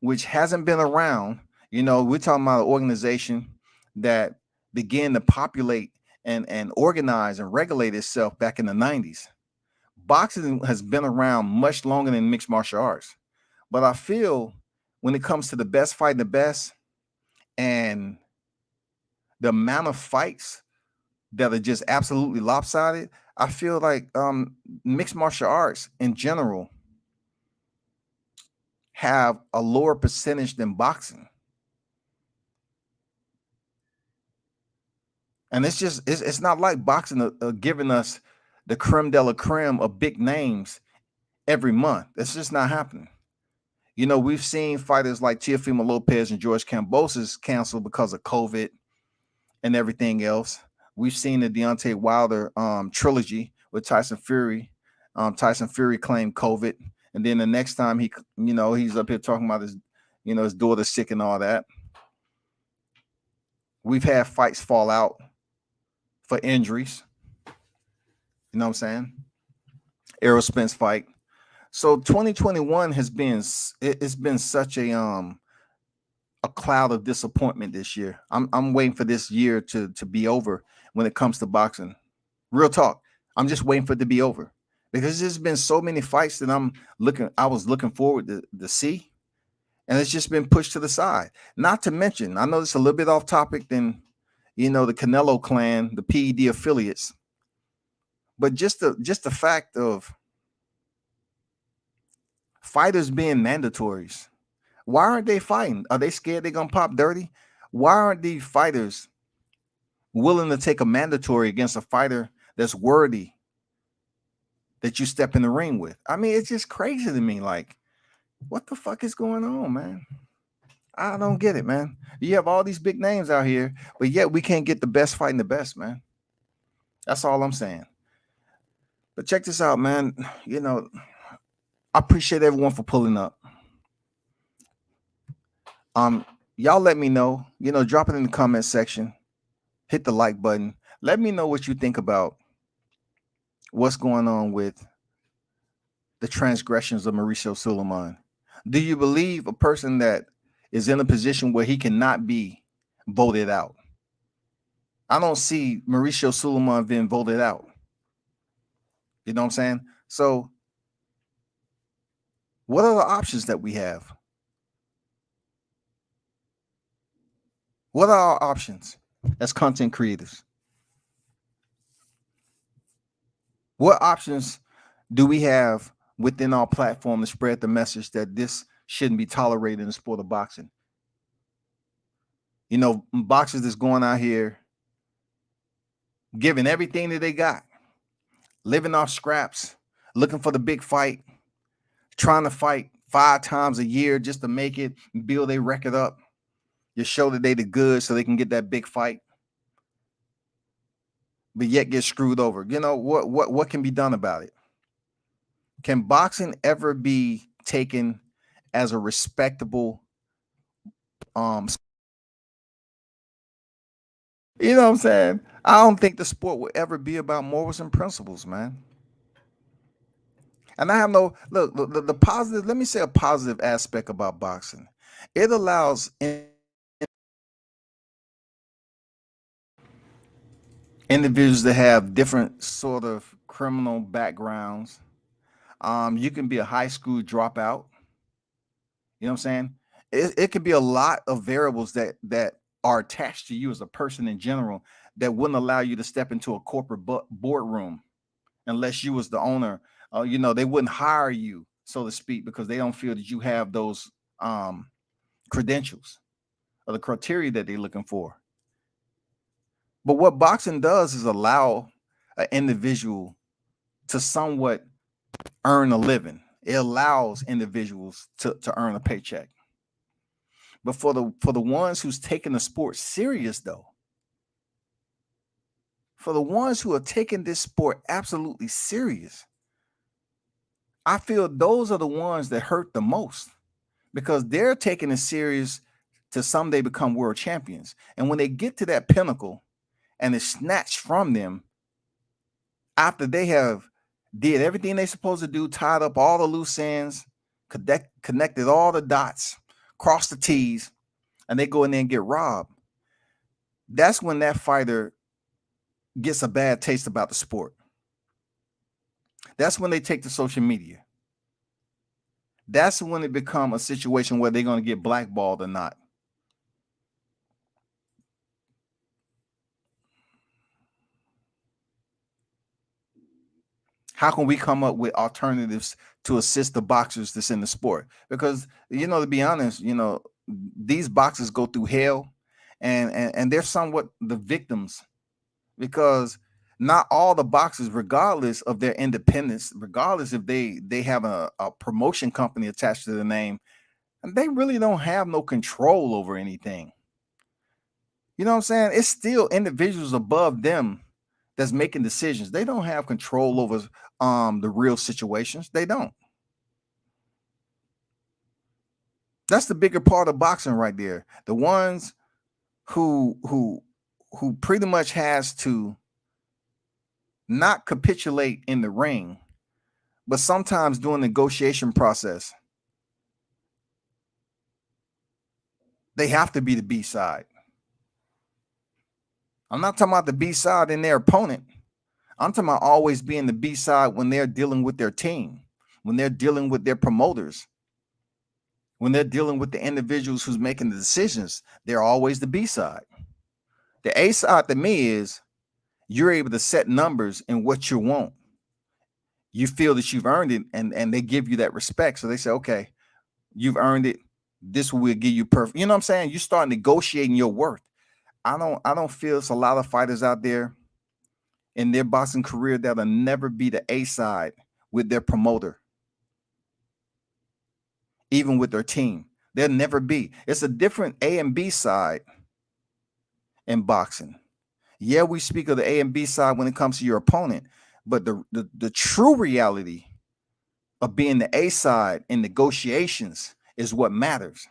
which hasn't been around, we're talking about an organization that began to populate and organize and regulate itself back in the 90s. Boxing has been around much longer than mixed martial arts. But I feel when it comes to the best fighting the best and the amount of fights that are just absolutely lopsided, I feel like mixed martial arts in general have a lower percentage than boxing. And it's not like boxing giving us the creme de la creme of big names every month. It's just not happening. We've seen fighters like Teofimo Lopez and George Kambosos canceled because of COVID and everything else. We've seen the Deontay Wilder trilogy with Tyson Fury. Tyson Fury claimed COVID. And then the next time he's up here talking about his daughter's sick and all that. We've had fights fall out for injuries. You know what I'm saying? Errol Spence fight. So 2021 has been such a cloud of disappointment this year. I'm waiting for this year to be over when it comes to boxing. Real talk. I'm just waiting for it to be over because there's been so many fights that I was looking forward to see, and it's just been pushed to the side. Not to mention, I know it's a little bit off topic than the Canelo clan, the PED affiliates, but just the fact of fighters being mandatories. Why aren't they fighting? Are they scared they're gonna pop dirty? Why aren't these fighters willing to take a mandatory against a fighter that's worthy that you step in the ring with? I mean, it's just crazy to me. Like, what the fuck is going on, man? I don't get it, man. You have all these big names out here, but yet we can't get the best fighting the best, man. That's all I'm saying. But check this out, man. I appreciate everyone for pulling up. Um, y'all let me know. Drop it in the comment section. Hit the like button. Let me know what you think about what's going on with the transgressions of Mauricio Suleiman. Do you believe a person that is in a position where he cannot be voted out? I don't see Mauricio Suleiman being voted out. You know what I'm saying? So, what are the options that we have? What are our options as content creators? What options do we have within our platform to spread the message that this shouldn't be tolerated in the sport of boxing? Boxers that's going out here giving everything that they got, living off scraps, looking for the big fight, trying to fight 5 times a year just to make it and build their record up, just show that they the good so they can get that big fight, but yet get screwed over. What can be done about it? Can boxing ever be taken as a respectable you know what I'm saying? I don't think the sport will ever be about morals and principles, man. And I have no look, the positive, let me say a positive aspect about boxing. It allows individuals to have different sort of criminal backgrounds. You can be a high school dropout. You know what I'm saying? It could be a lot of variables that are attached to you as a person in general that wouldn't allow you to step into a corporate boardroom unless you was the owner. They wouldn't hire you, so to speak, because they don't feel that you have those credentials or the criteria that they're looking for. But what boxing does is allow an individual to somewhat earn a living. It allows individuals to earn a paycheck. But for the ones who's taking the sport serious, though, for the ones who are taking this sport absolutely serious, I feel those are the ones that hurt the most because they're taking it serious to someday become world champions. And when they get to that pinnacle and it's snatched from them after they have did everything they're supposed to do, tied up all the loose ends, connected all the dots, crossed the T's, and they go in there and get robbed, that's when that fighter gets a bad taste about the sport. That's when they take to social media. That's when it becomes a situation where they're going to get blackballed or not. How can we come up with alternatives to assist the boxers that's in the sport? Because, to be honest, these boxers go through hell and they're somewhat the victims because not all the boxers, regardless of their independence, regardless if they have a promotion company attached to the name, and they really don't have no control over anything. You know what I'm saying? It's still individuals above them that's making decisions. They don't have control over the real situations. They don't. That's the bigger part of boxing right there. The ones who pretty much has to not capitulate in the ring, but sometimes during the negotiation process, they have to be the B side. I'm not talking about the B side in their opponent. I'm talking about always being the B side when they're dealing with their team, when they're dealing with their promoters, when they're dealing with the individuals who's making the decisions. They're always the B side. The A side to me is you're able to set numbers in what you want. You feel that you've earned it, and they give you that respect. So they say, okay, you've earned it. This will give you perfect. You know what I'm saying? You start negotiating your worth. I don't feel it's a lot of fighters out there in their boxing career that'll never be the A side with their promoter, even with their team. They'll never be. It's a different A and B side in boxing. Yeah, we speak of the A and B side when it comes to your opponent, but the true reality of being the A side in negotiations is what matters.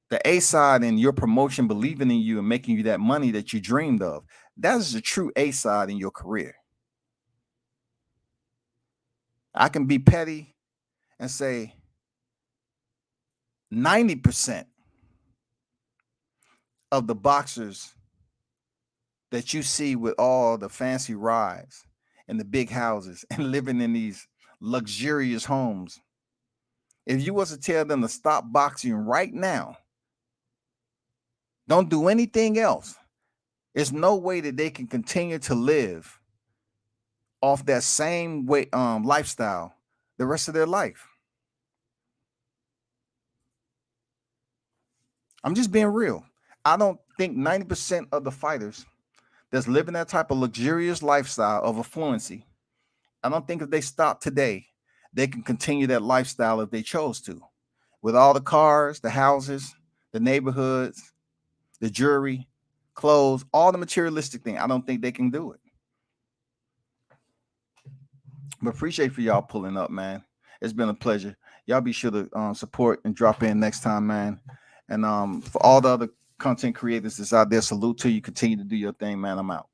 The A side in your promotion believing in you and making you that money that you dreamed of. That is the true A side in your career. I can be petty and say 90% of the boxers that you see with all the fancy rides and the big houses and living in these luxurious homes, if you was to tell them to stop boxing right now, don't do anything else, there's no way that they can continue to live off that same way lifestyle the rest of their life. I'm just being real. I don't think 90% of the fighters that's living that type of luxurious lifestyle of affluency, I don't think if they stop today, they can continue that lifestyle if they chose to. With all the cars, the houses, the neighborhoods, the jewelry, clothes, all the materialistic thing, I don't think they can do it. But appreciate for y'all pulling up, man. It's been a pleasure. Y'all be sure to support and drop in next time, man. And for all the other content creators that's out there, salute to you. Continue to do your thing, man. I'm out.